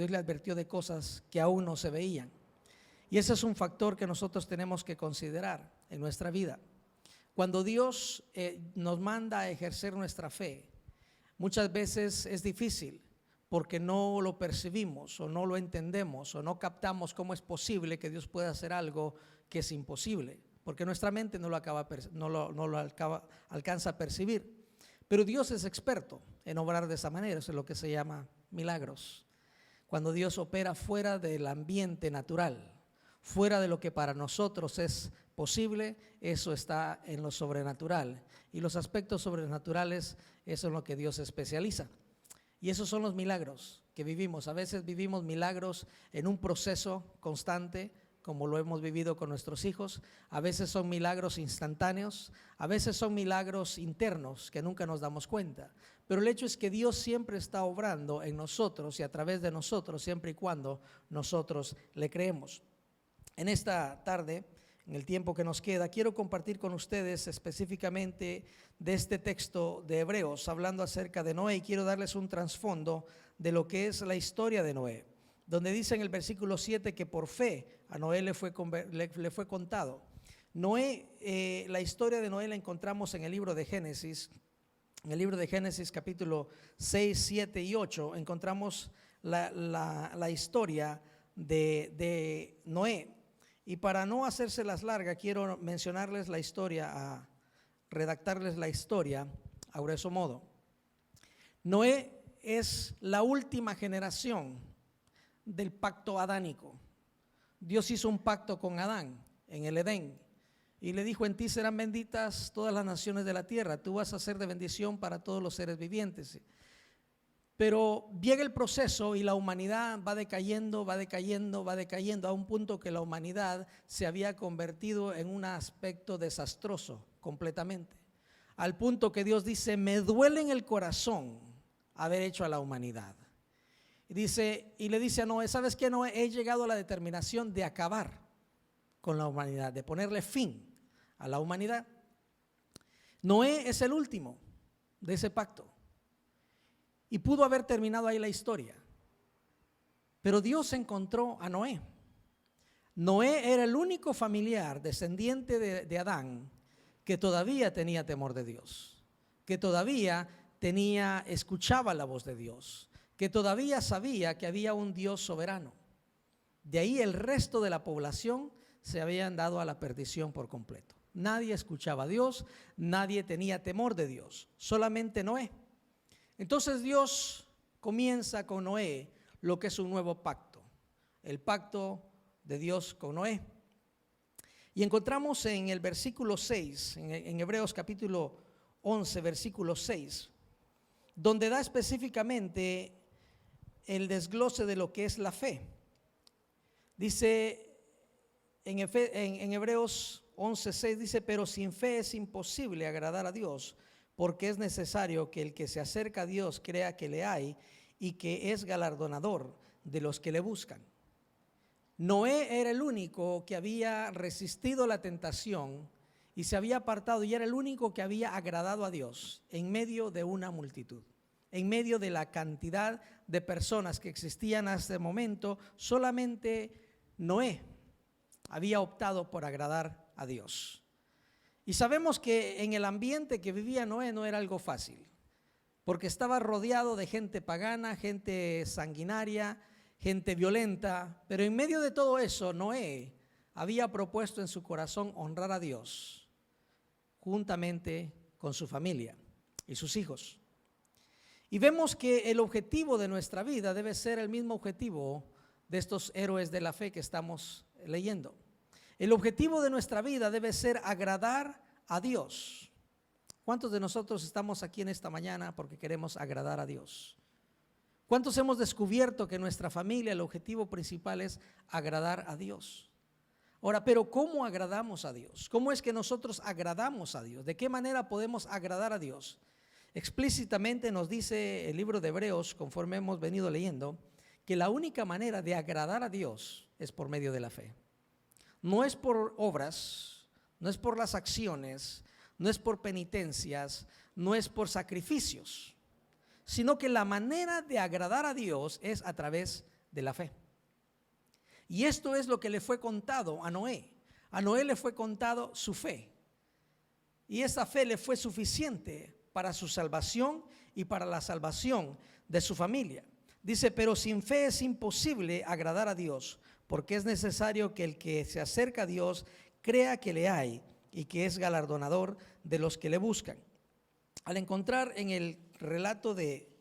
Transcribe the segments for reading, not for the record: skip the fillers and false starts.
Dios le advirtió de cosas que aún no se veían. Y ese es un factor que nosotros tenemos que considerar en nuestra vida. Cuando Dios nos manda a ejercer nuestra fe, muchas veces es difícil porque no lo percibimos o no lo entendemos o no captamos cómo es posible que Dios pueda hacer algo que es imposible, porque nuestra mente no lo alcanza a percibir. Pero Dios es experto en obrar de esa manera. Eso es lo que se llama milagros. Cuando Dios opera fuera del ambiente natural, fuera de lo que para nosotros es posible, eso está en lo sobrenatural. Y los aspectos sobrenaturales, eso es en lo que Dios se especializa. Y esos son los milagros que vivimos. A veces vivimos milagros en un proceso constante, como lo hemos vivido con nuestros hijos. A veces son milagros instantáneos, a veces son milagros internos que nunca nos damos cuenta. Pero el hecho es que Dios siempre está obrando en nosotros y a través de nosotros, siempre y cuando nosotros le creemos. En esta tarde, en el tiempo que nos queda, quiero compartir con ustedes específicamente de este texto de Hebreos, hablando acerca de Noé, y quiero darles un trasfondo de lo que es la historia de Noé, donde dice en el versículo 7 que por fe a Noé le fue contado. Noé, la historia de Noé la encontramos en el libro de Génesis. En el libro de Génesis capítulo 6, 7 y 8 encontramos la historia de Noé. Y para no hacérselas larga, quiero mencionarles la historia, redactarles la historia a grueso modo. Noé es la última generación del pacto adánico. Dios hizo un pacto con Adán en el Edén y le dijo: en ti serán benditas todas las naciones de la tierra, tú vas a ser de bendición para todos los seres vivientes. Pero llega el proceso y la humanidad va decayendo a un punto que la humanidad se había convertido en un aspecto desastroso completamente, al punto que Dios dice: me duele en el corazón haber hecho a la humanidad. Y le dice a Noé: ¿sabes qué, Noé? He llegado a la determinación de acabar con la humanidad, de ponerle fin a la humanidad. Noé es el último de ese pacto. Y pudo haber terminado ahí la historia. Pero Dios encontró a Noé. Noé era el único familiar descendiente de Adán que todavía tenía temor de Dios, que todavía escuchaba la voz de Dios, que todavía sabía que había un Dios soberano. De ahí el resto de la población se habían dado a la perdición por completo. Nadie escuchaba a Dios, nadie tenía temor de Dios, solamente Noé. Entonces Dios comienza con Noé lo que es un nuevo pacto, el pacto de Dios con Noé. Y encontramos en el versículo 6, en Hebreos capítulo 11, versículo 6, donde da específicamente el desglose de lo que es la fe. Dice en Hebreos 11, 6, dice: pero sin fe es imposible agradar a Dios, porque es necesario que el que se acerca a Dios crea que le hay y que es galardonador de los que le buscan. Noé era el único que había resistido la tentación y se había apartado, y era el único que había agradado a Dios en medio de una multitud. En medio de la cantidad de personas que existían hasta el momento, solamente Noé había optado por agradar a Dios. Y sabemos que en el ambiente que vivía Noé no era algo fácil, porque estaba rodeado de gente pagana, gente sanguinaria, gente violenta. Pero en medio de todo eso, Noé había propuesto en su corazón honrar a Dios juntamente con su familia y sus hijos. Y vemos que el objetivo de nuestra vida debe ser el mismo objetivo de estos héroes de la fe que estamos leyendo. El objetivo de nuestra vida debe ser agradar a Dios. ¿Cuántos de nosotros estamos aquí en esta mañana porque queremos agradar a Dios? ¿Cuántos hemos descubierto que en nuestra familia el objetivo principal es agradar a Dios? Ahora, pero ¿cómo agradamos a Dios? ¿Cómo es que nosotros agradamos a Dios? ¿De qué manera podemos agradar a Dios? Explícitamente nos dice el libro de Hebreos, conforme hemos venido leyendo, que la única manera de agradar a Dios es por medio de la fe. No es por obras, no es por las acciones, no es por penitencias, no es por sacrificios, sino que la manera de agradar a Dios es a través de la fe. Y esto es lo que le fue contado a Noé. A Noé le fue contado su fe. Y esa fe le fue suficiente para su salvación y para la salvación de su familia. Dice, pero sin fe es imposible agradar a Dios, porque es necesario que el que se acerca a Dios crea que le hay y que es galardonador de los que le buscan. Al encontrar en el relato de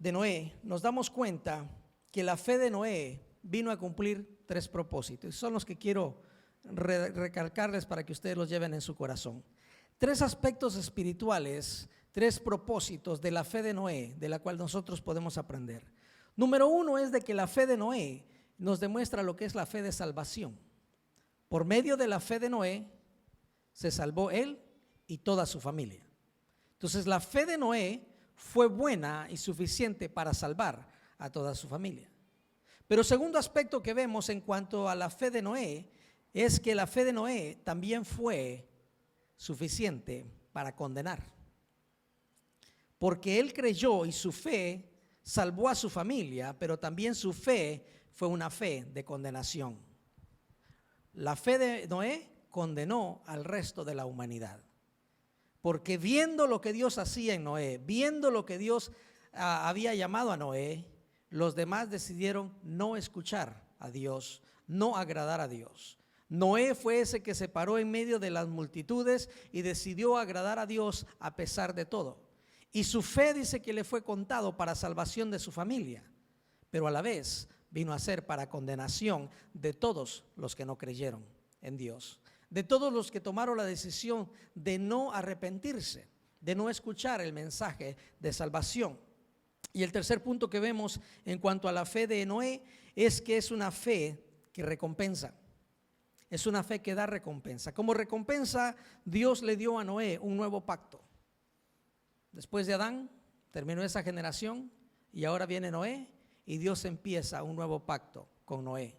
Noé, nos damos cuenta que la fe de Noé vino a cumplir 3 propósitos. Son los que quiero recalcarles para que ustedes los lleven en su corazón. 3 aspectos espirituales, 3 propósitos de la fe de Noé, de la cual nosotros podemos aprender. Número 1 es de que la fe de Noé nos demuestra lo que es la fe de salvación. Por medio de la fe de Noé se salvó él y toda su familia. Entonces la fe de Noé fue buena y suficiente para salvar a toda su familia. Pero segundo aspecto que vemos en cuanto a la fe de Noé es que la fe de Noé también fue suficiente para condenar. Porque él creyó y su fe salvó a su familia, pero también su fe fue una fe de condenación. La fe de Noé condenó al resto de la humanidad. Porque viendo lo que Dios hacía en Noé, viendo lo que Dios había llamado a Noé, los demás decidieron no escuchar a Dios, no agradar a Dios. Noé fue ese que se paró en medio de las multitudes y decidió agradar a Dios a pesar de todo. Y su fe dice que le fue contado para salvación de su familia, pero a la vez vino a ser para condenación de todos los que no creyeron en Dios, de todos los que tomaron la decisión de no arrepentirse, de no escuchar el mensaje de salvación. Y el tercer punto que vemos en cuanto a la fe de Noé es que es una fe que recompensa. Es una fe que da recompensa. Como recompensa, Dios le dio a Noé un nuevo pacto. Después de Adán, terminó esa generación y ahora viene Noé y Dios empieza un nuevo pacto con Noé.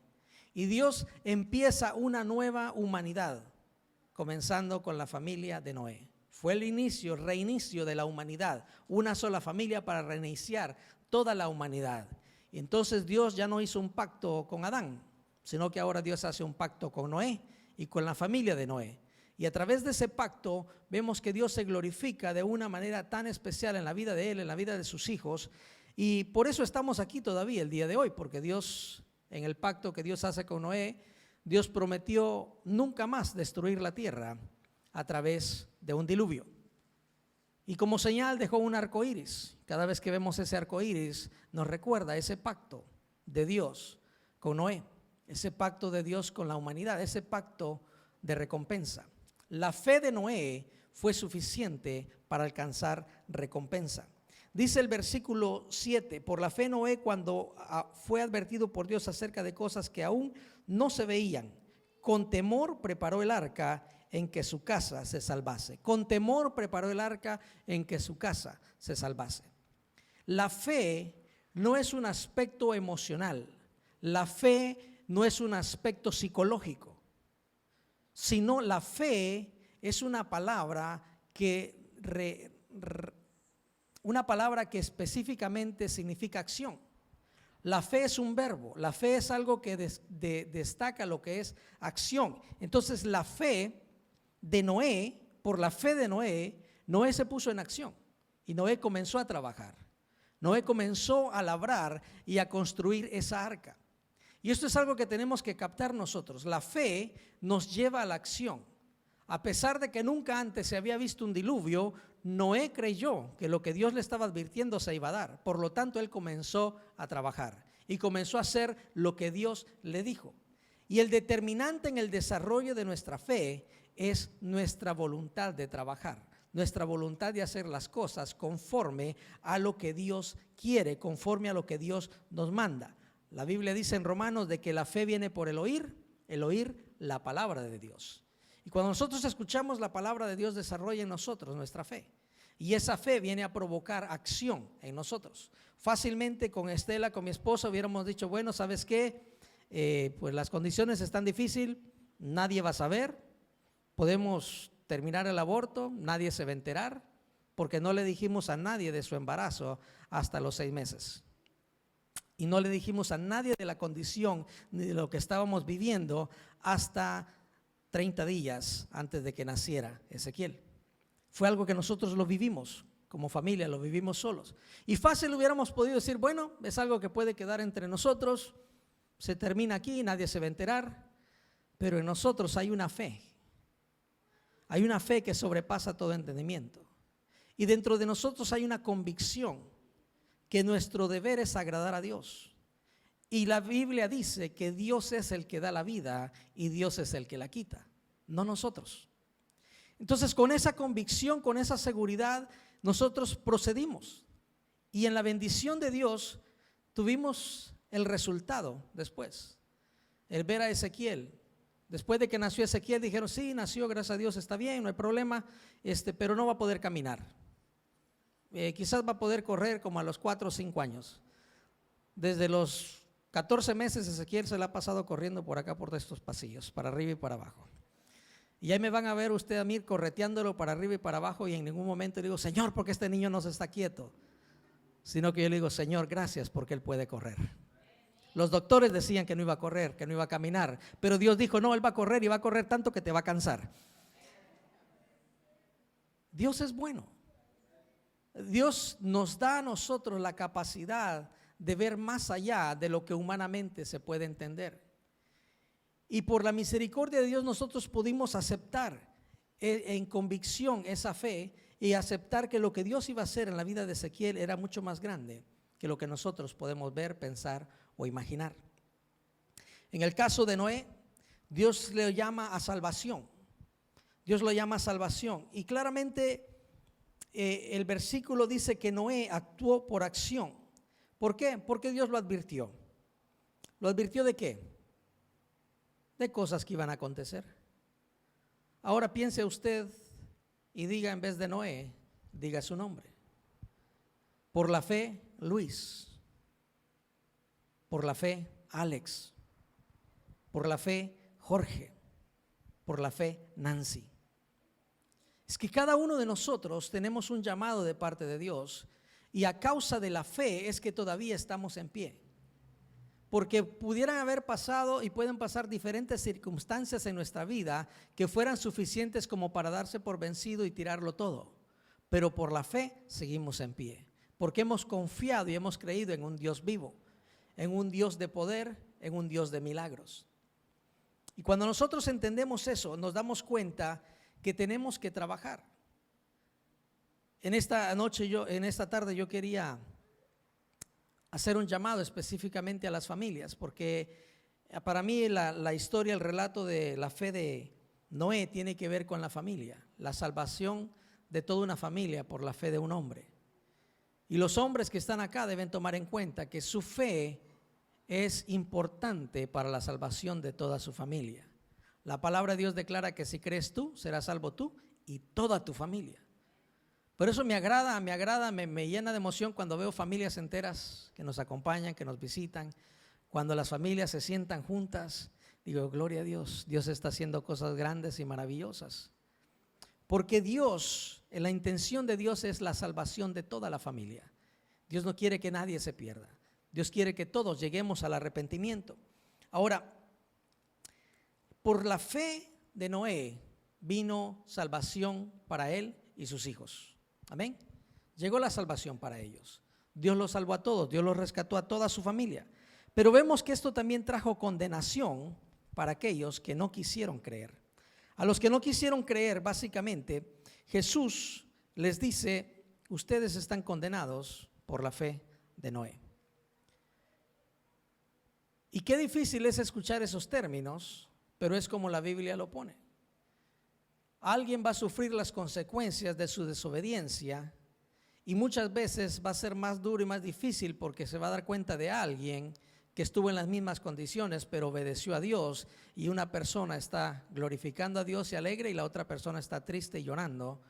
Y Dios empieza una nueva humanidad, comenzando con la familia de Noé. Fue el inicio, el reinicio de la humanidad, una sola familia para reiniciar toda la humanidad. Y entonces Dios ya no hizo un pacto con Adán, sino que ahora Dios hace un pacto con Noé y con la familia de Noé. Y a través de ese pacto vemos que Dios se glorifica de una manera tan especial en la vida de él, en la vida de sus hijos. Y por eso estamos aquí todavía el día de hoy, porque Dios, en el pacto que Dios hace con Noé, Dios prometió nunca más destruir la tierra a través de un diluvio. Y como señal dejó un arco iris. Cada vez que vemos ese arco iris nos recuerda ese pacto de Dios con Noé, ese pacto de Dios con la humanidad, ese pacto de recompensa. La fe de Noé fue suficiente para alcanzar recompensa. Dice el versículo 7, por la fe Noé, cuando fue advertido por Dios acerca de cosas que aún no se veían, con temor preparó el arca en que su casa se salvase. Con temor preparó el arca en que su casa se salvase. La fe no es un aspecto emocional, la fe no es un aspecto psicológico, sino la fe es una palabra que específicamente significa acción. La fe es un verbo, la fe es algo que destaca lo que es acción. Entonces la fe de Noé, por la fe de Noé, Noé se puso en acción y Noé comenzó a trabajar. Noé comenzó a labrar y a construir esa arca. Y esto es algo que tenemos que captar nosotros. La fe nos lleva a la acción. A pesar de que nunca antes se había visto un diluvio, Noé creyó que lo que Dios le estaba advirtiendo se iba a dar. Por lo tanto, él comenzó a trabajar y comenzó a hacer lo que Dios le dijo. Y el determinante en el desarrollo de nuestra fe es nuestra voluntad de trabajar, nuestra voluntad de hacer las cosas conforme a lo que Dios quiere, conforme a lo que Dios nos manda. La Biblia dice en Romanos de que la fe viene por el oír la palabra de Dios. Y cuando nosotros escuchamos la palabra de Dios, desarrolla en nosotros nuestra fe. Y esa fe viene a provocar acción en nosotros. Fácilmente con Estela, con mi esposa, hubiéramos dicho, bueno, ¿sabes qué? Pues las condiciones están difíciles, nadie va a saber, podemos terminar el aborto, nadie se va a enterar, porque no le dijimos a nadie de su embarazo hasta los 6 meses. Y no le dijimos a nadie de la condición ni de lo que estábamos viviendo hasta 30 días antes de que naciera Ezequiel. Fue algo que nosotros lo vivimos como familia, lo vivimos solos. Y fácil hubiéramos podido decir, bueno, es algo que puede quedar entre nosotros, se termina aquí, nadie se va a enterar. Pero en nosotros hay una fe que sobrepasa todo entendimiento. Y dentro de nosotros hay una convicción que nuestro deber es agradar a Dios. Y la Biblia dice que Dios es el que da la vida y Dios es el que la quita, no nosotros. Entonces, con esa convicción, con esa seguridad, nosotros procedimos. Y en la bendición de Dios tuvimos el resultado después. El ver a Ezequiel. Después de que nació Ezequiel, dijeron, sí, nació, gracias a Dios, está bien, no hay problema, pero no va a poder caminar. Quizás va a poder correr como a los 4 o 5 años. Desde los 14 meses Ezequiel se la ha pasado corriendo por acá, por estos pasillos, para arriba y para abajo. Y ahí me van a ver usted a mí correteándolo para arriba y para abajo, y en ningún momento le digo, Señor, ¿por qué este niño no se está quieto? Sino que yo le digo, Señor, gracias porque él puede correr. Los doctores decían que no iba a correr, que no iba a caminar, pero Dios dijo, no, él va a correr y va a correr tanto que te va a cansar. Dios es bueno. Dios nos da a nosotros la capacidad de ver más allá de lo que humanamente se puede entender. Y por la misericordia de Dios nosotros pudimos aceptar en convicción esa fe y aceptar que lo que Dios iba a hacer en la vida de Ezequiel era mucho más grande que lo que nosotros podemos ver, pensar o imaginar. En el caso de Noé, Dios le llama a salvación. Dios lo llama a salvación. Y claramente el versículo dice que Noé actuó por acción. ¿Por qué? Porque Dios lo advirtió. ¿Lo advirtió de qué? De cosas que iban a acontecer. Ahora piense usted y diga, en vez de Noé, diga su nombre. Por la fe, Luis. Por la fe, Alex. Por la fe, Jorge. Por la fe, Nancy. Es que cada uno de nosotros tenemos un llamado de parte de Dios, y a causa de la fe es que todavía estamos en pie. Porque pudieran haber pasado y pueden pasar diferentes circunstancias en nuestra vida que fueran suficientes como para darse por vencido y tirarlo todo. Pero por la fe seguimos en pie, porque hemos confiado y hemos creído en un Dios vivo, en un Dios de poder, en un Dios de milagros. Y cuando nosotros entendemos eso, nos damos cuenta que tenemos que trabajar. En esta tarde yo quería hacer un llamado específicamente a las familias, porque para mí la historia, el relato de la fe de Noé tiene que ver con la familia, la salvación de toda una familia por la fe de un hombre. Y los hombres que están acá deben tomar en cuenta que su fe es importante para la salvación de toda su familia. La palabra de Dios declara que si crees tú, serás salvo tú y toda tu familia. Por eso me agrada, me llena de emoción cuando veo familias enteras que nos acompañan, que nos visitan. Cuando las familias se sientan juntas, digo, gloria a Dios, Dios está haciendo cosas grandes y maravillosas. Porque Dios, la intención de Dios es la salvación de toda la familia. Dios no quiere que nadie se pierda. Dios quiere que todos lleguemos al arrepentimiento. Ahora, por la fe de Noé vino salvación para él y sus hijos. Amén. Llegó la salvación para ellos. Dios los salvó a todos, Dios los rescató a toda su familia. Pero vemos que esto también trajo condenación para aquellos que no quisieron creer. A los que no quisieron creer, básicamente, Jesús les dice, ustedes están condenados por la fe de Noé. Y qué difícil es escuchar esos términos, pero es como la Biblia lo pone. Alguien va a sufrir las consecuencias de su desobediencia, y muchas veces va a ser más duro y más difícil porque se va a dar cuenta de alguien que estuvo en las mismas condiciones pero obedeció a Dios, y una persona está glorificando a Dios y alegre y la otra persona está triste y llorando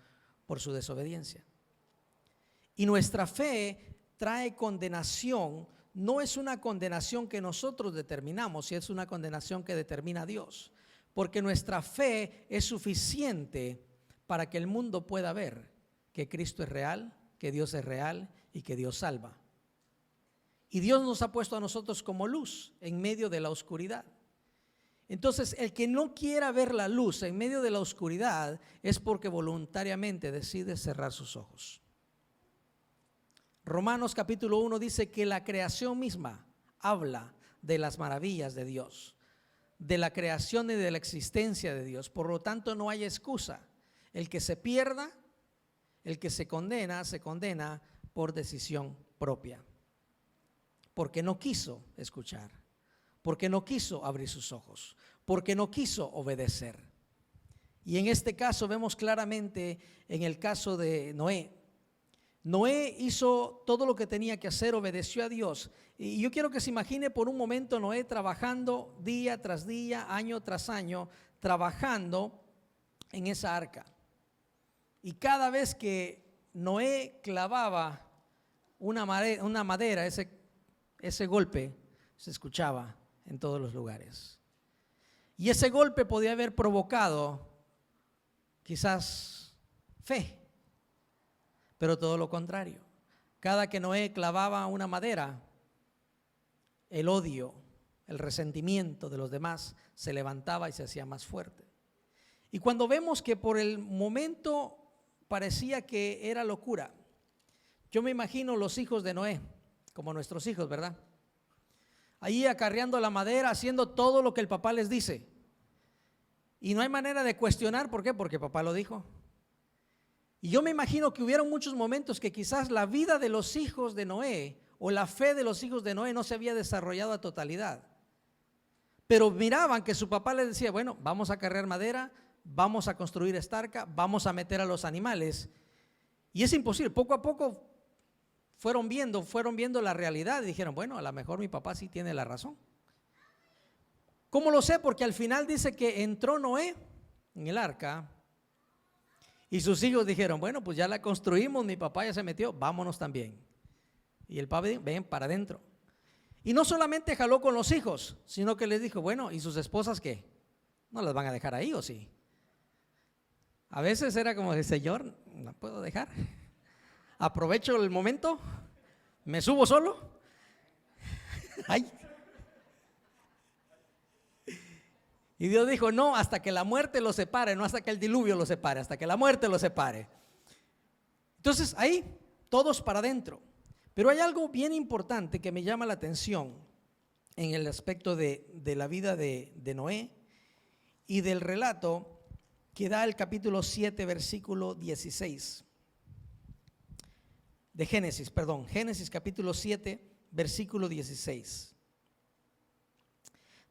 por su desobediencia. Y nuestra fe trae condenación. No es una condenación que nosotros determinamos, si es una condenación que determina Dios, porque nuestra fe es suficiente para que el mundo pueda ver que Cristo es real, que Dios es real y que Dios salva. Y Dios nos ha puesto a nosotros como luz en medio de la oscuridad. Entonces, el que no quiera ver la luz en medio de la oscuridad es porque voluntariamente decide cerrar sus ojos. Romanos capítulo 1 dice que la creación misma habla de las maravillas de Dios, de la creación y de la existencia de Dios. Por lo tanto, no hay excusa. El que se pierda, el que se condena por decisión propia, porque no quiso escuchar, porque no quiso abrir sus ojos, porque no quiso obedecer. Y en este caso vemos claramente en el caso de Noé. Noé hizo todo lo que tenía que hacer, obedeció a Dios. Y yo quiero que se imagine por un momento Noé trabajando día tras día, año tras año, trabajando en esa arca. Y cada vez que Noé clavaba una madera, ese golpe se escuchaba en todos los lugares. Y ese golpe podía haber provocado quizás fe, pero todo lo contrario. Cada que Noé clavaba una madera, el odio, el resentimiento de los demás se levantaba y se hacía más fuerte. Y cuando vemos que por el momento parecía que era locura, yo me imagino los hijos de Noé, como nuestros hijos, ¿verdad? Ahí acarreando la madera, haciendo todo lo que el papá les dice. Y no hay manera de cuestionar, ¿por qué? Porque papá lo dijo. Y yo me imagino que hubieron muchos momentos que quizás la vida de los hijos de Noé o la fe de los hijos de Noé no se había desarrollado a totalidad. Pero miraban que su papá les decía, bueno, vamos a cargar madera, vamos a construir esta arca, vamos a meter a los animales. Y es imposible, poco a poco fueron viendo la realidad y dijeron, bueno, a lo mejor mi papá sí tiene la razón. ¿Cómo lo sé? Porque al final dice que entró Noé en el arca y sus hijos dijeron, bueno, pues ya la construimos, mi papá ya se metió, vámonos también. Y el padre, ven para adentro. Y no solamente jaló con los hijos, sino que les dijo, bueno, ¿y sus esposas qué? ¿No las van a dejar ahí o sí? A veces era como el Señor, no puedo dejar. Aprovecho el momento, me subo solo. Ay. Y Dios dijo, no, hasta que la muerte los separe, no hasta que el diluvio los separe, hasta que la muerte los separe. Entonces ahí, todos para adentro. Pero hay algo bien importante que me llama la atención en el aspecto de la vida de Noé y del relato que da el capítulo 7, versículo 16. De Génesis, Génesis capítulo 7, versículo 16.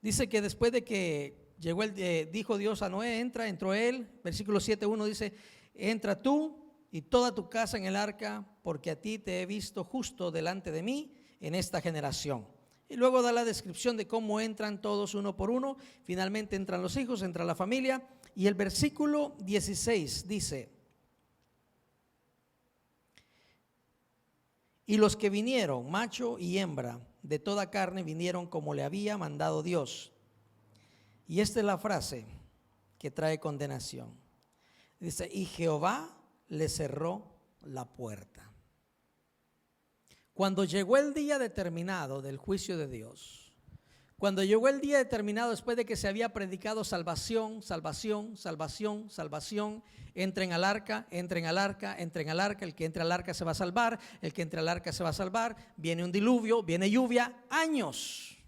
Dice que después de que llegó dijo Dios a Noé, entró él, versículo 7:1 dice, entra tú y toda tu casa en el arca, porque a ti te he visto justo delante de mí en esta generación. Y luego da la descripción de cómo entran todos uno por uno, finalmente entran los hijos, entra la familia, y el versículo 16 dice, y los que vinieron, macho y hembra, de toda carne vinieron como le había mandado Dios. Y esta es la frase que trae condenación. Dice, y Jehová le cerró la puerta. Cuando llegó el día determinado del juicio de Dios, cuando llegó el día determinado después de que se había predicado salvación, salvación, salvación, salvación, entren al arca, entren al arca, entren al arca, el que entre al arca se va a salvar, el que entre al arca se va a salvar, viene un diluvio, viene lluvia, años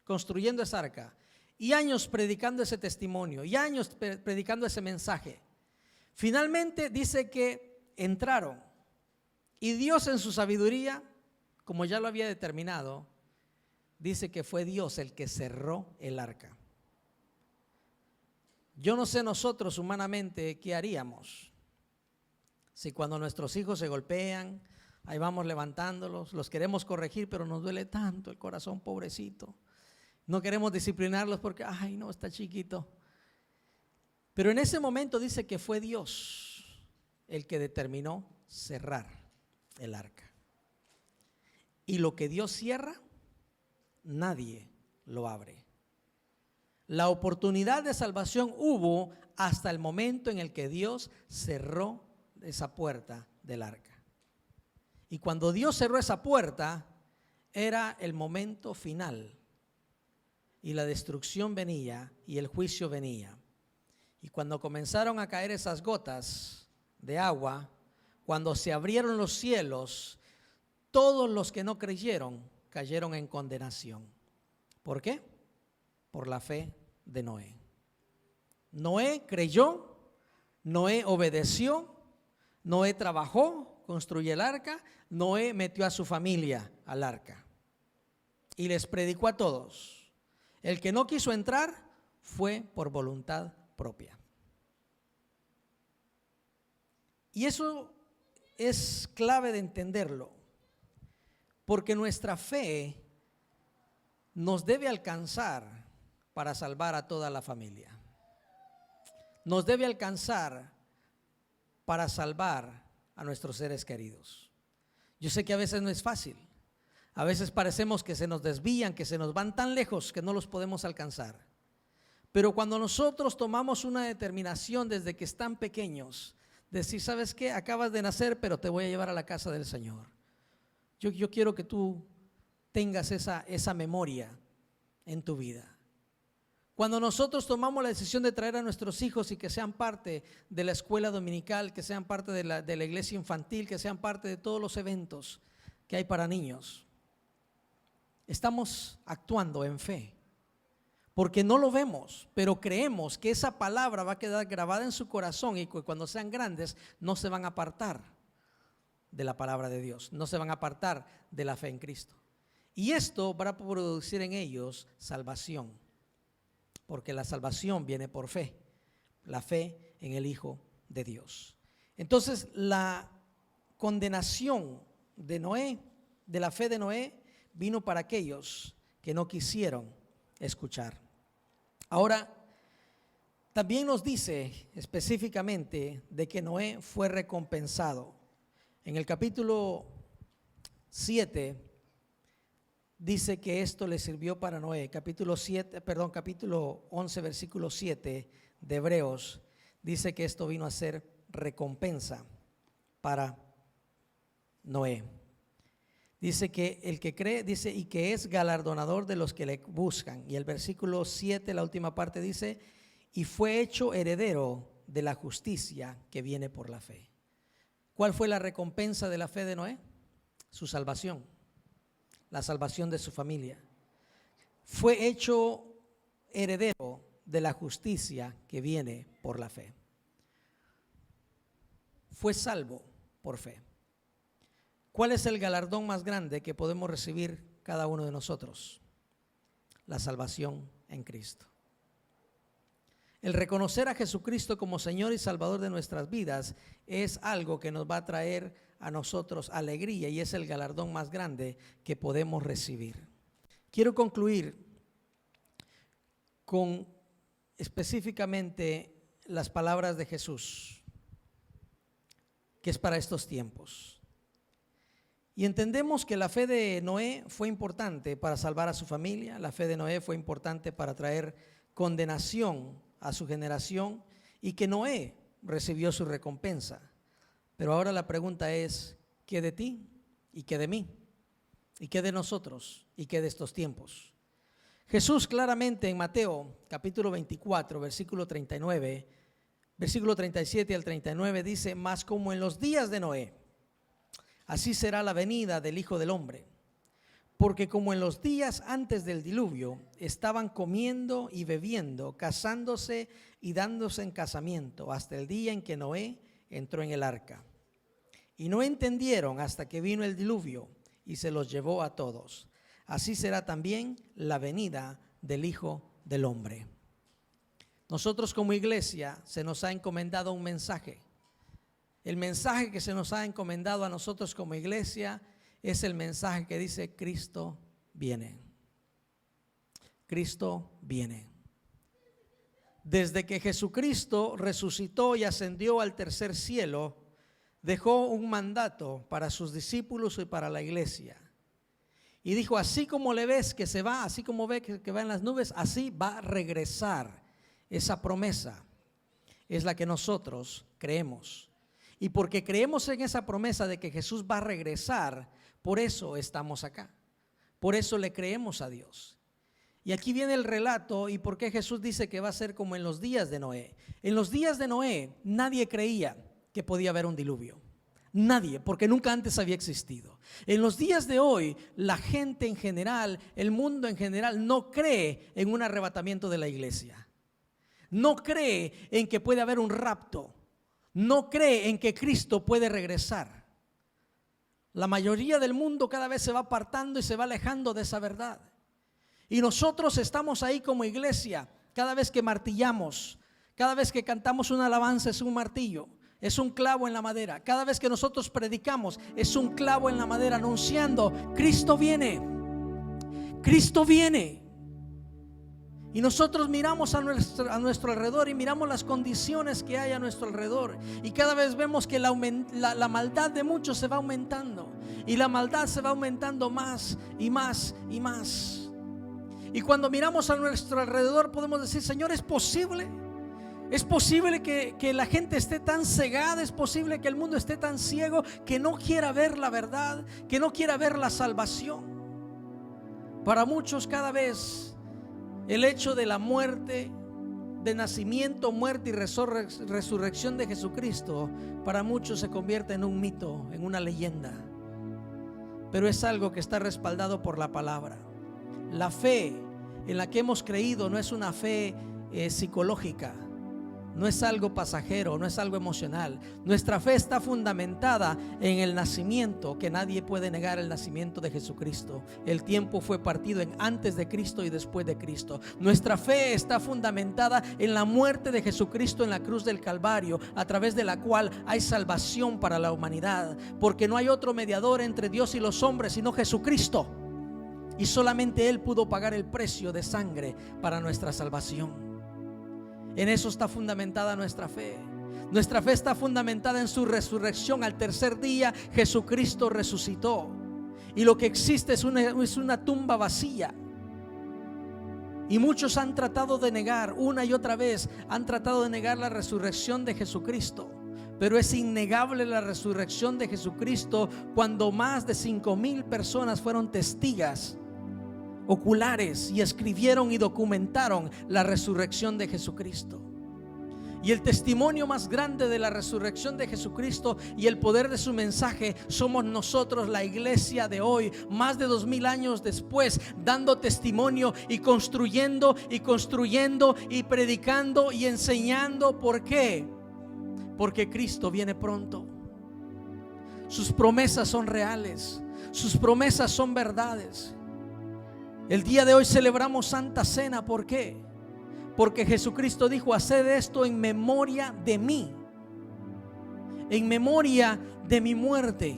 construyendo esa arca. Y años predicando ese testimonio, y años predicando ese mensaje. Finalmente dice que entraron. Y Dios en su sabiduría, como ya lo había determinado, dice que fue Dios el que cerró el arca. Yo no sé nosotros humanamente qué haríamos si cuando nuestros hijos se golpean, ahí vamos levantándolos, los queremos corregir, pero nos duele tanto el corazón, pobrecito. No queremos disciplinarlos porque, ay, no, está chiquito. Pero en ese momento dice que fue Dios el que determinó cerrar el arca. Y lo que Dios cierra, nadie lo abre. La oportunidad de salvación hubo hasta el momento en el que Dios cerró esa puerta del arca. Y cuando Dios cerró esa puerta, era el momento final y la destrucción venía y el juicio venía. Y cuando comenzaron a caer esas gotas de agua, cuando se abrieron los cielos, todos los que no creyeron cayeron en condenación. ¿Por qué? Por la fe de Noé. Noé creyó, Noé obedeció, Noé trabajó, construyó el arca, Noé metió a su familia al arca y les predicó a todos. El que no quiso entrar fue por voluntad propia. Y eso es clave de entenderlo, porque nuestra fe nos debe alcanzar para salvar a toda la familia. Nos debe alcanzar para salvar a nuestros seres queridos. Yo sé que a veces no es fácil. A veces parecemos que se nos desvían, que se nos van tan lejos que no los podemos alcanzar. Pero cuando nosotros tomamos una determinación desde que están pequeños, decir, ¿sabes qué? Acabas de nacer, pero te voy a llevar a la casa del Señor. Yo quiero que tú tengas esa memoria en tu vida. Cuando nosotros tomamos la decisión de traer a nuestros hijos y que sean parte de la escuela dominical, que sean parte de la iglesia infantil, que sean parte de todos los eventos que hay para niños, estamos actuando en fe, porque no lo vemos, pero creemos que esa palabra va a quedar grabada en su corazón y que cuando sean grandes no se van a apartar de la palabra de Dios, no se van a apartar de la fe en Cristo. Y esto va a producir en ellos salvación, porque la salvación viene por fe, la fe en el Hijo de Dios. Entonces, la condenación de Noé, de la fe de Noé, vino para aquellos que no quisieron escuchar. Ahora, también nos dice específicamente de que Noé fue recompensado. En el capítulo 7 dice que esto le sirvió para Noé. Capítulo 11, versículo 7 de Hebreos, dice que esto vino a ser recompensa para Noé. Dice que el que cree, dice, y que es galardonador de los que le buscan. Y el versículo 7, la última parte, dice, y fue hecho heredero de la justicia que viene por la fe. ¿Cuál fue la recompensa de la fe de Noé? Su salvación, la salvación de su familia. Fue hecho heredero de la justicia que viene por la fe. Fue salvo por fe. ¿Cuál es el galardón más grande que podemos recibir cada uno de nosotros? La salvación en Cristo. El reconocer a Jesucristo como Señor y Salvador de nuestras vidas es algo que nos va a traer a nosotros alegría y es el galardón más grande que podemos recibir. Quiero concluir con específicamente las palabras de Jesús, que es para estos tiempos. Y entendemos que la fe de Noé fue importante para salvar a su familia, la fe de Noé fue importante para traer condenación a su generación y que Noé recibió su recompensa. Pero ahora la pregunta es, ¿qué de ti y qué de mí? ¿Y qué de nosotros y qué de estos tiempos? Jesús claramente en Mateo capítulo 24, versículo 39, versículo 37 al 39 dice, mas como en los días de Noé, así será la venida del Hijo del Hombre. Porque como en los días antes del diluvio estaban comiendo y bebiendo, casándose y dándose en casamiento, hasta el día en que Noé entró en el arca. Y no entendieron hasta que vino el diluvio y se los llevó a todos. Así será también la venida del Hijo del Hombre. Nosotros como iglesia se nos ha encomendado un mensaje. El mensaje que se nos ha encomendado a nosotros como iglesia es el mensaje que dice: Cristo viene. Cristo viene. Desde que Jesucristo resucitó y ascendió al tercer cielo, dejó un mandato para sus discípulos y para la iglesia. Y dijo: así como le ves que se va, así como ve que va en las nubes, así va a regresar. Esa promesa es la que nosotros creemos. Y porque creemos en esa promesa de que Jesús va a regresar, por eso estamos acá. Por eso le creemos a Dios. Y aquí viene el relato y por qué Jesús dice que va a ser como en los días de Noé. En los días de Noé nadie creía que podía haber un diluvio. Nadie, porque nunca antes había existido. En los días de hoy, la gente en general, el mundo en general, no cree en un arrebatamiento de la iglesia. No cree en que puede haber un rapto. No cree en que Cristo puede regresar. La mayoría del mundo cada vez se va apartando y se va alejando de esa verdad. Y nosotros estamos ahí como iglesia. Cada vez que martillamos, cada vez que cantamos una alabanza es un martillo. Es un clavo en la madera. Cada vez que nosotros predicamos es un clavo en la madera anunciando: Cristo viene, Cristo viene. Y nosotros miramos a nuestro alrededor y miramos las condiciones que hay a nuestro alrededor. Y cada vez vemos que la maldad de muchos se va aumentando. Y la maldad se va aumentando más y más y más. Y cuando miramos a nuestro alrededor podemos decir: Señor, ¿es posible? Es posible que la gente esté tan cegada, es posible que el mundo esté tan ciego que no quiera ver la verdad, que no quiera ver la salvación. Para muchos cada vez el hecho de la muerte, de nacimiento, muerte y resurrección de Jesucristo, para muchos se convierte en un mito, en una leyenda. Pero es algo que está respaldado por la palabra. La fe en la que hemos creído no es una fe psicológica. No es algo pasajero, no es algo emocional. Nuestra fe está fundamentada en el nacimiento, que nadie puede negar el nacimiento de Jesucristo. El tiempo fue partido en antes de Cristo y después de Cristo. Nuestra fe está fundamentada en la muerte de Jesucristo en la cruz del Calvario, a través de la cual hay salvación para la humanidad. Porque no hay otro mediador entre Dios y los hombres sino Jesucristo. Y solamente Él pudo pagar el precio de sangre para nuestra salvación. En eso está fundamentada nuestra fe. Nuestra fe está fundamentada en su resurrección. Al tercer día Jesucristo resucitó. Y lo que existe es una tumba vacía. Y muchos han tratado de negar, una y otra vez han tratado de negar la resurrección de Jesucristo. Pero es innegable la resurrección de Jesucristo, cuando más de 5,000 personas fueron testigos oculares y escribieron y documentaron la resurrección de Jesucristo. Y el testimonio más grande de la resurrección de Jesucristo y el poder de su mensaje somos nosotros, la iglesia de hoy, más de 2000 años después, dando testimonio y construyendo y predicando y enseñando. ¿Por qué? Porque Cristo viene pronto. Sus promesas son reales, sus promesas son verdades. El día de hoy celebramos Santa Cena. ¿Por qué? Porque Jesucristo dijo: haced esto en memoria de mí, en memoria de mi muerte,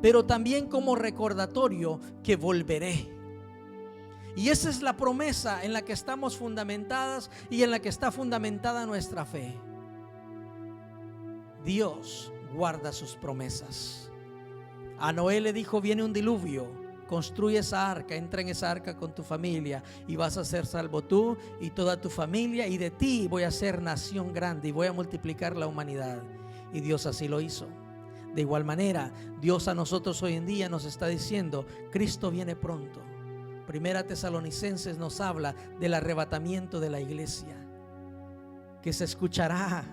pero también como recordatorio que volveré. Y esa es la promesa en la que estamos fundamentadas y en la que está fundamentada nuestra fe. Dios guarda sus promesas. A Noé le dijo: viene un diluvio, construye esa arca, entra en esa arca con tu familia y vas a ser salvo tú y toda tu familia, y de ti voy a hacer nación grande y voy a multiplicar la humanidad. Y Dios así lo hizo. De igual manera, Dios a nosotros hoy en día nos está diciendo: Cristo viene pronto. Primera Tesalonicenses nos habla del arrebatamiento de la iglesia, que se escuchará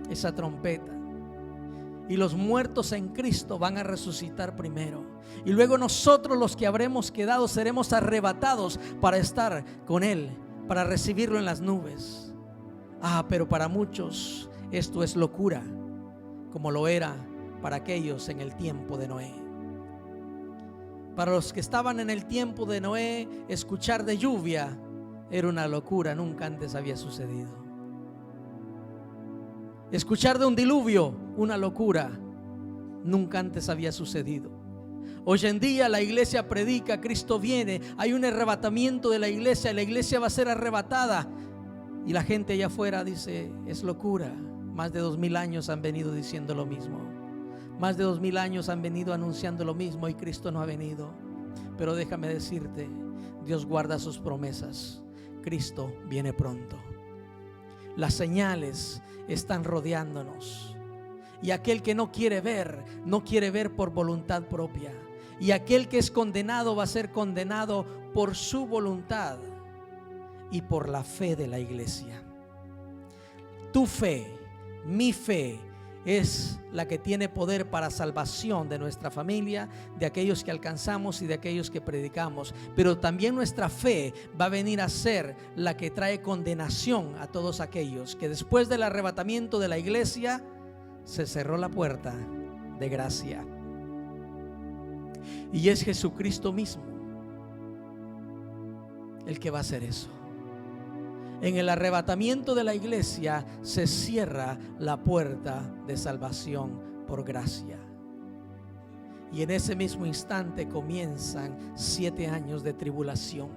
esa trompeta. Y los muertos en Cristo van a resucitar primero. Y luego nosotros, los que habremos quedado, seremos arrebatados para estar con Él, para recibirlo en las nubes. Pero para muchos esto es locura, como lo era para aquellos en el tiempo de Noé. Para los que estaban en el tiempo de Noé, escuchar de lluvia era una locura, nunca antes había sucedido. Escuchar de un diluvio, una locura, nunca antes había sucedido. Hoy en día la iglesia predica: Cristo viene, hay un arrebatamiento de la iglesia va a ser arrebatada. Y la gente allá afuera dice: es locura. Más de 2000 años han venido diciendo lo mismo. Más de 2000 años han venido anunciando lo mismo y Cristo no ha venido. Pero déjame decirte, Dios guarda sus promesas. Cristo viene pronto. Las señales están rodeándonos. Y aquel que no quiere ver por voluntad propia. Y aquel que es condenado va a ser condenado por su voluntad y por la fe de la iglesia. Tu fe, mi fe, es la que tiene poder para salvación de nuestra familia, de aquellos que alcanzamos y de aquellos que predicamos. Pero también nuestra fe va a venir a ser la que trae condenación a todos aquellos que después del arrebatamiento de la iglesia se cerró la puerta de gracia. Y es Jesucristo mismo el que va a hacer eso. En el arrebatamiento de la iglesia se cierra la puerta de salvación por gracia. Y en ese mismo instante comienzan 7 años de tribulación,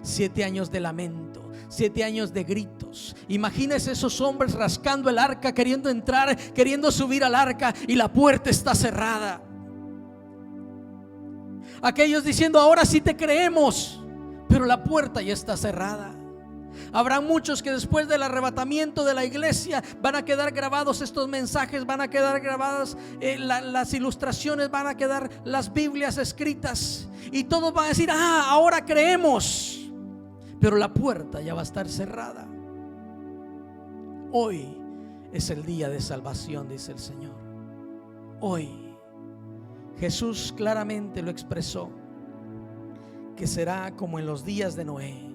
7 años de lamento, 7 años de gritos. Imagínese esos hombres rascando el arca, queriendo entrar, queriendo subir al arca, y la puerta está cerrada. Aquellos diciendo: ahora sí te creemos, pero la puerta ya está cerrada. Habrá muchos que después del arrebatamiento de la iglesia van a quedar grabados estos mensajes, van a quedar grabadas las ilustraciones, van a quedar las Biblias escritas, y todos van a decir: ahora creemos, pero la puerta ya va a estar cerrada. Hoy es el día de salvación, dice el Señor. Hoy Jesús claramente lo expresó, que será como en los días de Noé.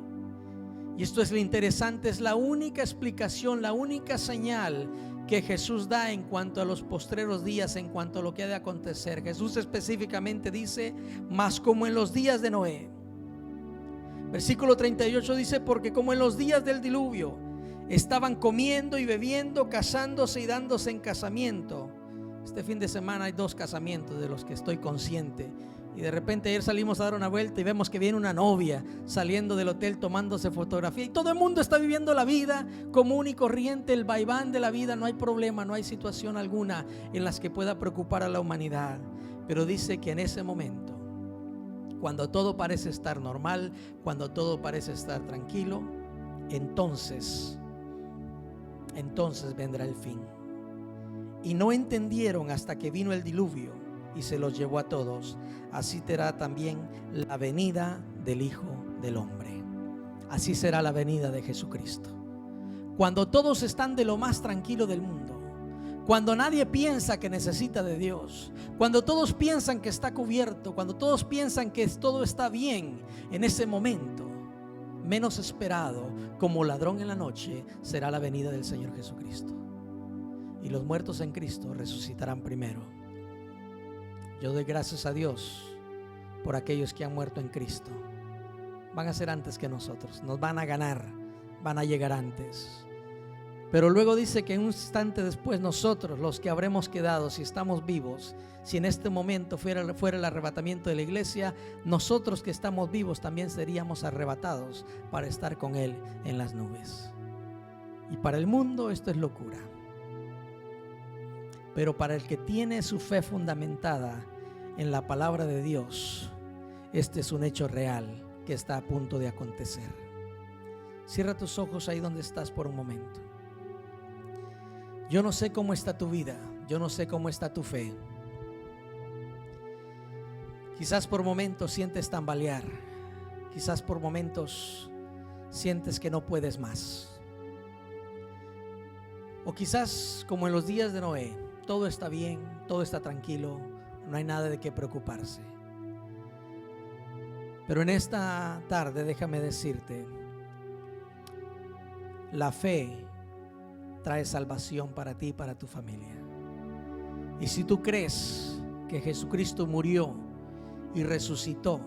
Y esto es lo interesante, es la única explicación, la única señal que Jesús da en cuanto a los postreros días, en cuanto a lo que ha de acontecer. Jesús específicamente dice: mas como en los días de Noé. Versículo 38 dice: porque como en los días del diluvio estaban comiendo y bebiendo, casándose y dándose en casamiento. Este fin de semana hay 2 casamientos de los que estoy consciente. Y de repente ayer salimos a dar una vuelta y vemos que viene una novia saliendo del hotel tomándose fotografía. Y todo el mundo está viviendo la vida común y corriente, el vaiván de la vida. No hay problema, no hay situación alguna en las que pueda preocupar a la humanidad. Pero dice que en ese momento, cuando todo parece estar normal, cuando todo parece estar tranquilo, entonces vendrá el fin. Y no entendieron hasta que vino el diluvio y se los llevó a todos. Así será también la venida del Hijo del Hombre. Así será la venida de Jesucristo. Cuando todos están de lo más tranquilo del mundo, cuando nadie piensa que necesita de Dios, cuando todos piensan que está cubierto, cuando todos piensan que todo está bien, en ese momento, menos esperado, como ladrón en la noche, será la venida del Señor Jesucristo. Y los muertos en Cristo resucitarán primero. Yo doy gracias a Dios por aquellos que han muerto en Cristo. Van a ser antes que nosotros, nos van a ganar, van a llegar antes. Pero luego dice que en un instante después nosotros, los que habremos quedado, si estamos vivos, si en este momento fuera el arrebatamiento de la iglesia, nosotros que estamos vivos también seríamos arrebatados para estar con Él en las nubes. Y para el mundo esto es locura. Pero para el que tiene su fe fundamentada en la palabra de Dios, este es un hecho real que está a punto de acontecer. Cierra tus ojos ahí donde estás por un momento. Yo no sé cómo está tu vida, yo no sé cómo está tu fe. Quizás por momentos sientes tambalear, quizás por momentos sientes que no puedes más. O quizás como en los días de Noé, todo está bien, todo está tranquilo, no hay nada de qué preocuparse. Pero en esta tarde déjame decirte, la fe trae salvación para ti y para tu familia. Y si tú crees que Jesucristo murió y resucitó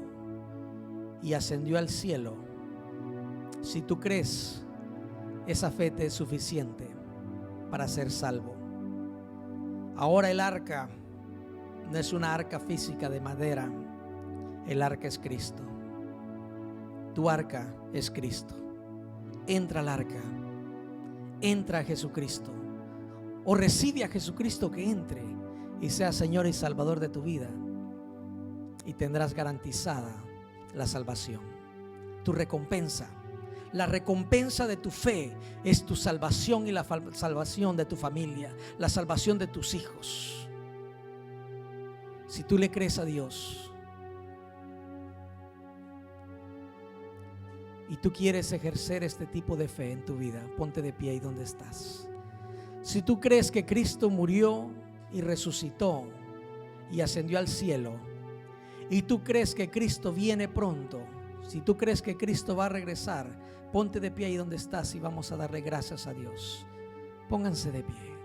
y ascendió al cielo, si tú crees, esa fe te es suficiente para ser salvo. Ahora el arca no es una arca física de madera, el arca es Cristo. Tu arca es Cristo. Entra al arca, entra a Jesucristo, o recibe a Jesucristo que entre y sea Señor y Salvador de tu vida, y tendrás garantizada la salvación. Tu recompensa, la recompensa de tu fe es tu salvación y la salvación de tu familia, la salvación de tus hijos. Si tú le crees a Dios, y tú quieres ejercer este tipo de fe en tu vida, ponte de pie ahí donde estás. Si tú crees que Cristo murió y resucitó y ascendió al cielo, y tú crees que Cristo viene pronto, si tú crees que Cristo va a regresar, ponte de pie ahí donde estás y vamos a darle gracias a Dios. Pónganse de pie.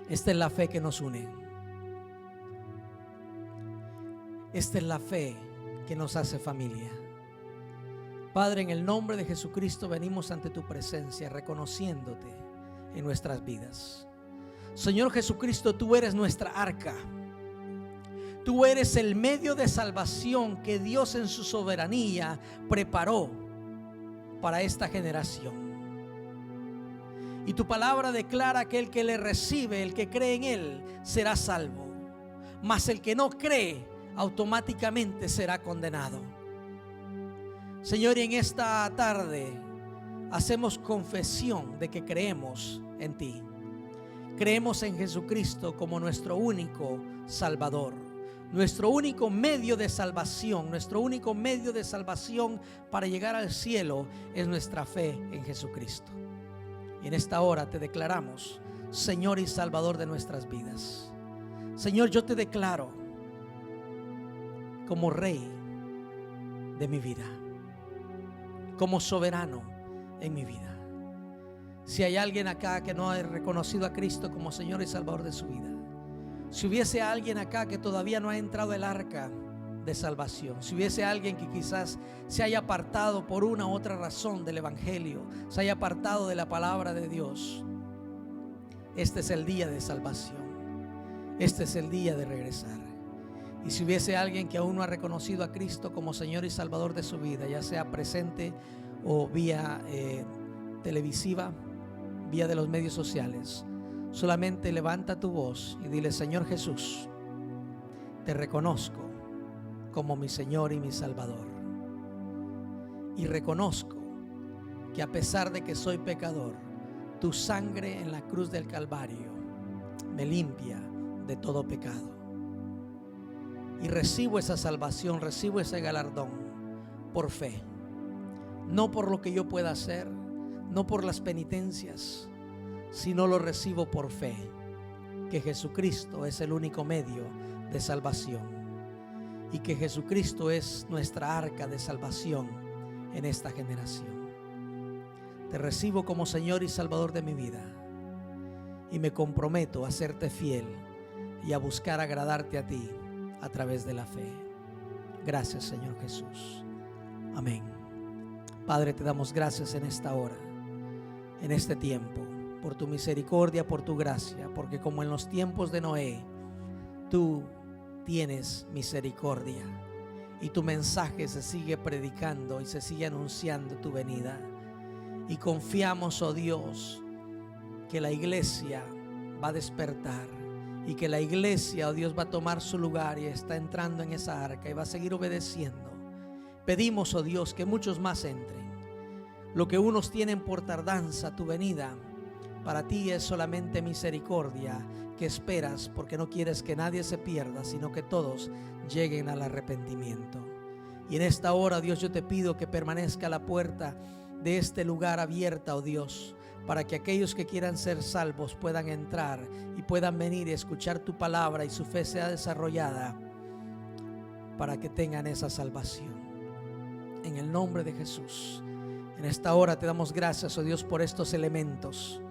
Esta es la fe que nos une. Esta es la fe que nos hace familia. Padre, en el nombre de Jesucristo venimos ante tu presencia reconociéndote en nuestras vidas. Señor Jesucristo, tú eres nuestra arca. Tú eres el medio de salvación que Dios en su soberanía preparó para esta generación. Y tu palabra declara que el que le recibe, el que cree en él, será salvo. Mas el que no cree, automáticamente será condenado. Señor, y en esta tarde hacemos confesión de que creemos en ti. Creemos en Jesucristo como nuestro único Salvador, nuestro único medio de salvación. Nuestro único medio de salvación para llegar al cielo es nuestra fe en Jesucristo. Y en esta hora te declaramos Señor y Salvador de nuestras vidas. Señor, yo te declaro como Rey de mi vida, como soberano en mi vida. Si hay alguien acá que no ha reconocido a Cristo como Señor y Salvador de su vida, si hubiese alguien acá que todavía no ha entrado al arca de salvación, si hubiese alguien que quizás se haya apartado por una u otra razón del evangelio, se haya apartado de la palabra de Dios, este es el día de salvación, este es el día de regresar. Y si hubiese alguien que aún no ha reconocido a Cristo como Señor y Salvador de su vida, ya sea presente o vía televisiva, vía de los medios sociales, solamente levanta tu voz y dile: Señor Jesús, te reconozco como mi Señor y mi Salvador. Y reconozco que a pesar de que soy pecador, tu sangre en la cruz del Calvario me limpia de todo pecado. Y recibo esa salvación, recibo ese galardón por fe. No por lo que yo pueda hacer, no por las penitencias, sino lo recibo por fe, que Jesucristo es el único medio de salvación y que Jesucristo es nuestra arca de salvación en esta generación. Te recibo como Señor y Salvador de mi vida y me comprometo a serte fiel y a buscar agradarte a ti a través de la fe. Gracias, Señor Jesús. Amén. Padre, te damos gracias en esta hora, en este tiempo, por tu misericordia, por tu gracia, porque como en los tiempos de Noé, tú tienes misericordia y tu mensaje se sigue predicando y se sigue anunciando tu venida. Y confiamos, oh Dios, que la iglesia va a despertar y que la iglesia, oh Dios, va a tomar su lugar y está entrando en esa arca y va a seguir obedeciendo. Pedimos, oh Dios, que muchos más entren. Lo que unos tienen por tardanza, tu venida, para ti es solamente misericordia que esperas, porque no quieres que nadie se pierda, sino que todos lleguen al arrepentimiento. Y en esta hora, Dios, yo te pido que permanezca la puerta de este lugar abierta, oh Dios, para que aquellos que quieran ser salvos puedan entrar y puedan venir y escuchar tu palabra y su fe sea desarrollada para que tengan esa salvación. En el nombre de Jesús, en esta hora te damos gracias, oh Dios, por estos elementos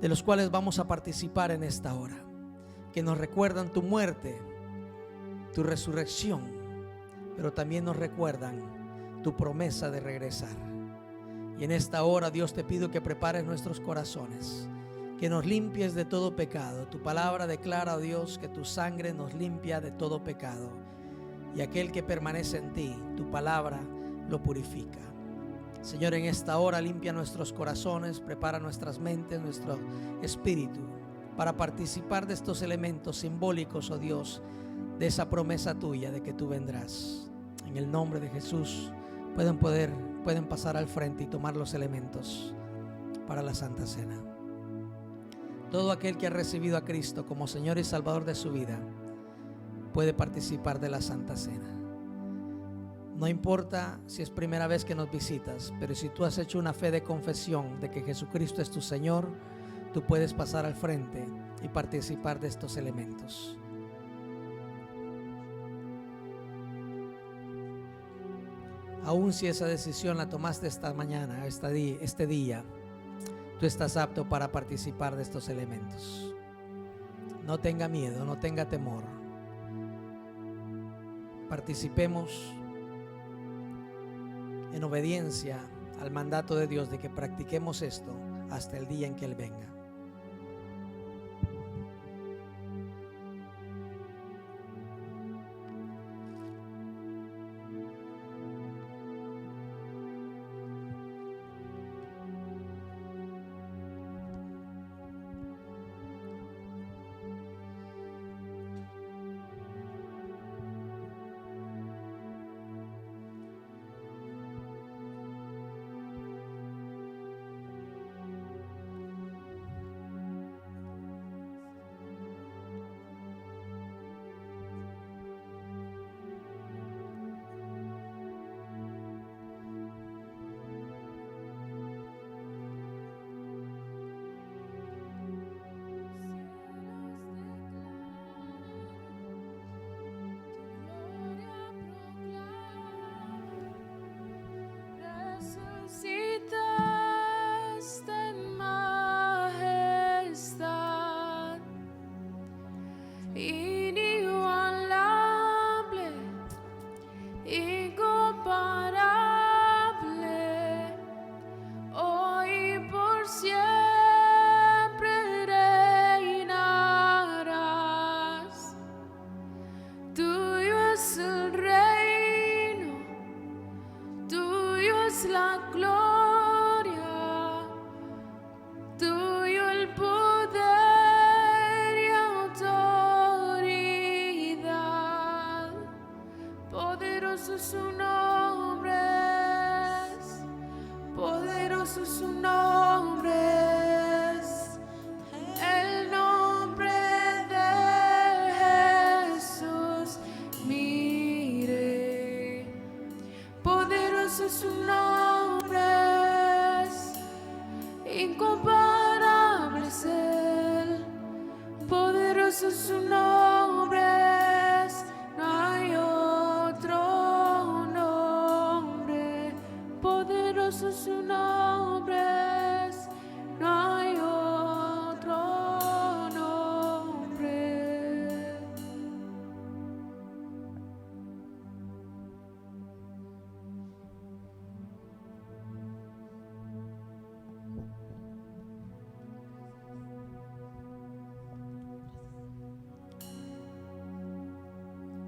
de los cuales vamos a participar en esta hora, que nos recuerdan tu muerte, tu resurrección, pero también nos recuerdan tu promesa de regresar. Y en esta hora, Dios, te pido que prepares nuestros corazones, que nos limpies de todo pecado. Tu palabra declara, oh Dios, que tu sangre nos limpia de todo pecado, y aquel que permanece en ti, tu palabra lo purifica. Señor, en esta hora limpia nuestros corazones, prepara nuestras mentes, nuestro espíritu para participar de estos elementos simbólicos, oh Dios, de esa promesa tuya de que tú vendrás. En el nombre de Jesús pueden pasar al frente y tomar los elementos para la Santa Cena. Todo aquel que ha recibido a Cristo como Señor y Salvador de su vida puede participar de la Santa Cena. No importa si es primera vez que nos visitas, pero si tú has hecho una fe de confesión de que Jesucristo es tu Señor, tú puedes pasar al frente y participar de estos elementos. Aun si esa decisión la tomaste esta mañana, este día, tú estás apto para participar de estos elementos. No tenga miedo, no tenga temor. Participemos en obediencia al mandato de Dios de que practiquemos esto hasta el día en que Él venga.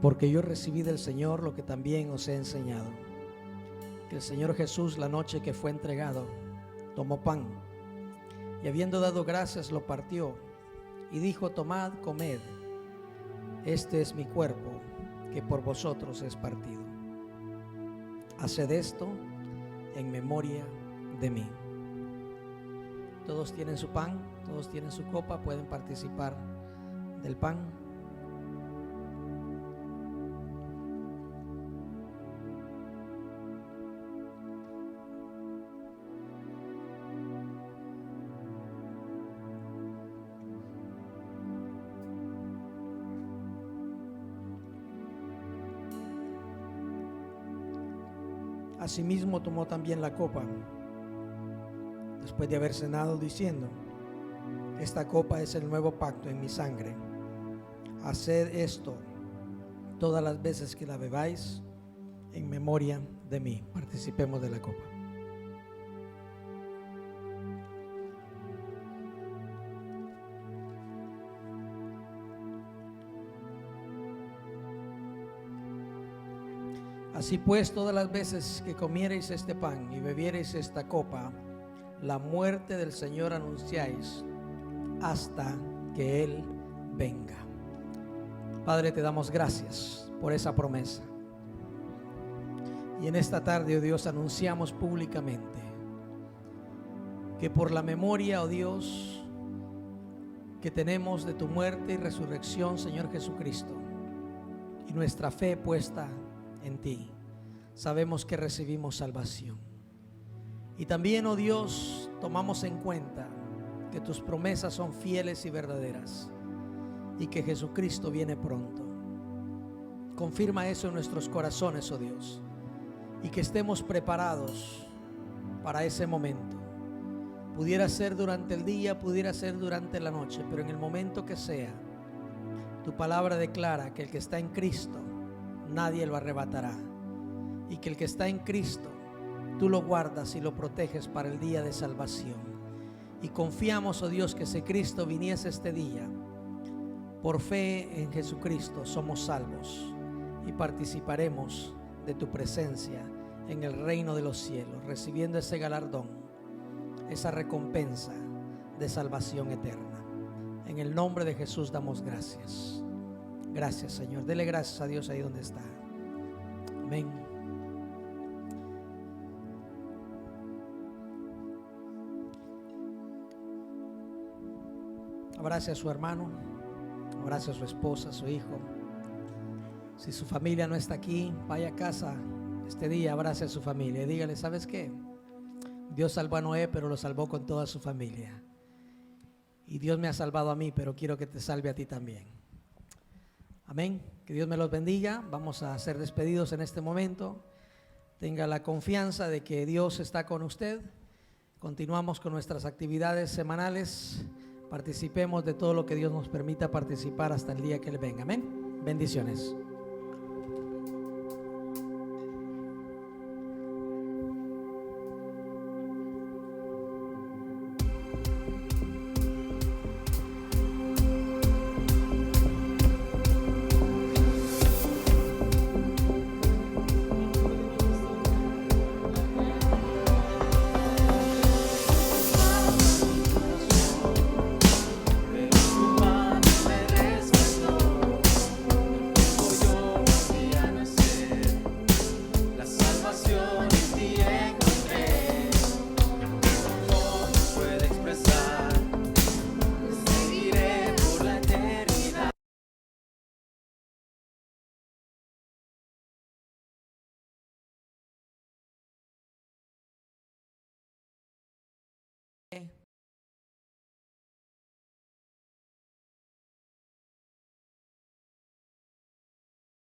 Porque yo recibí del Señor lo que también os he enseñado, que el Señor Jesús, la noche que fue entregado, tomó pan y habiendo dado gracias lo partió y dijo: tomad, comed, este es mi cuerpo que por vosotros es partido. Haced esto en memoria de mí. Todos tienen su pan, todos tienen su copa, pueden participar del pan. Asimismo tomó también la copa, después de haber cenado, diciendo: esta copa es el nuevo pacto en mi sangre. Haced esto todas las veces que la bebáis en memoria de mí. Participemos de la copa. Así pues, todas las veces que comiereis este pan y bebiereis esta copa, la muerte del Señor anunciáis hasta que Él venga. Padre, te damos gracias por esa promesa. Y en esta tarde, oh Dios, anunciamos públicamente que por la memoria, oh Dios, que tenemos de tu muerte y resurrección, Señor Jesucristo, y nuestra fe puesta en ti, sabemos que recibimos salvación. Y también, oh Dios, tomamos en cuenta que tus promesas son fieles y verdaderas y que Jesucristo viene pronto. Confirma eso en nuestros corazones, oh Dios, y que estemos preparados para ese momento. Pudiera ser durante el día, pudiera ser durante la noche, pero en el momento que sea, tu palabra declara que el que está en Cristo, nadie lo arrebatará, y que el que está en Cristo, tú lo guardas y lo proteges para el día de salvación. Y confiamos, oh Dios, que si Cristo viniese este día, por fe en Jesucristo somos salvos y participaremos de tu presencia en el reino de los cielos, recibiendo ese galardón, esa recompensa de salvación eterna. En el nombre de Jesús damos gracias. Gracias, Señor. Dele gracias a Dios ahí donde está. Amén. Abrace a su hermano, abrace a su esposa, a su hijo. Si su familia no está aquí, vaya a casa este día, abrace a su familia y dígale: ¿sabes qué? Dios salvó a Noé, pero lo salvó con toda su familia. Y Dios me ha salvado a mí, pero quiero que te salve a ti también. Amén. Que Dios me los bendiga. Vamos a ser despedidos en este momento. Tenga la confianza de que Dios está con usted. Continuamos con nuestras actividades semanales. Participemos de todo lo que Dios nos permita participar hasta el día que Él venga. Amén. Bendiciones.